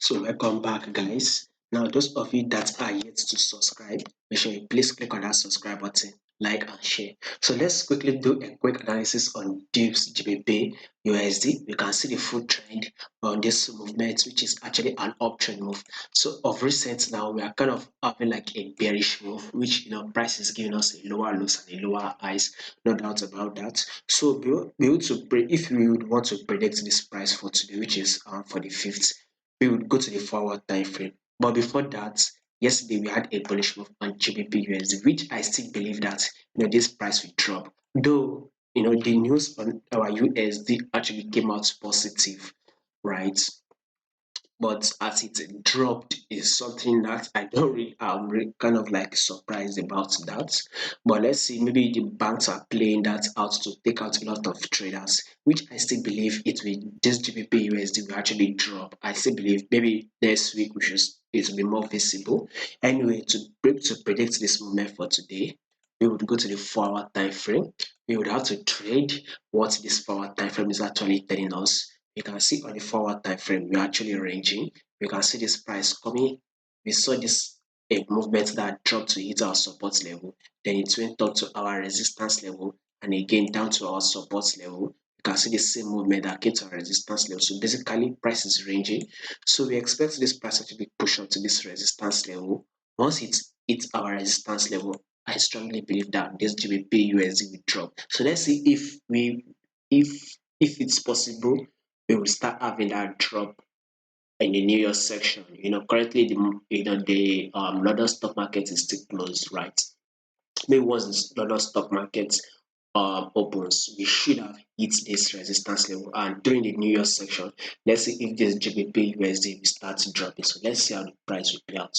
So welcome back, guys. Now, those of you that are yet to subscribe, make sure you please click on that subscribe button, like and share. So let's quickly do a quick analysis on this GBP USD. You can see the full trend on this movement, which is actually an uptrend move. So of recent now, we are kind of having like a bearish move, which price is giving us a lower lows and a lower highs, no doubt about that. So be able to if we would want to predict this price for today, which is for the 5th, we would go to the forward time frame. But before that, yesterday we had a bullish move on GBP USD, which I still believe that this price will drop. Though the news on our USD actually came out positive, right? But as it dropped is something that I don't really kind of like surprised about that. But let's see, maybe the banks are playing that out to take out a lot of traders, which I still believe it will this GBP USD will actually drop. I still believe maybe next week it will be more visible. Anyway, to predict this moment for today, we would go to the 4 hour time frame. We would have to trade what this 4 hour time frame is actually telling us. You can see on the 4 hour time frame, we're actually ranging. You can see this price coming. We saw this a movement that dropped to hit our support level. Then it went up to our resistance level and again down to our support level. You can see the same movement that came to our resistance level. So basically, price is ranging. So we expect this price to be pushed up to this resistance level. Once it's our resistance level, I strongly believe that this GBP USD will drop. So let's see if it's possible we will start having that drop in the New York section. Currently the London stock market is still closed, right? Maybe once the London stock market opens, we should have hit this resistance level. And during the New York section, let's see if this GBP USD will start dropping. So let's see how the price will play out.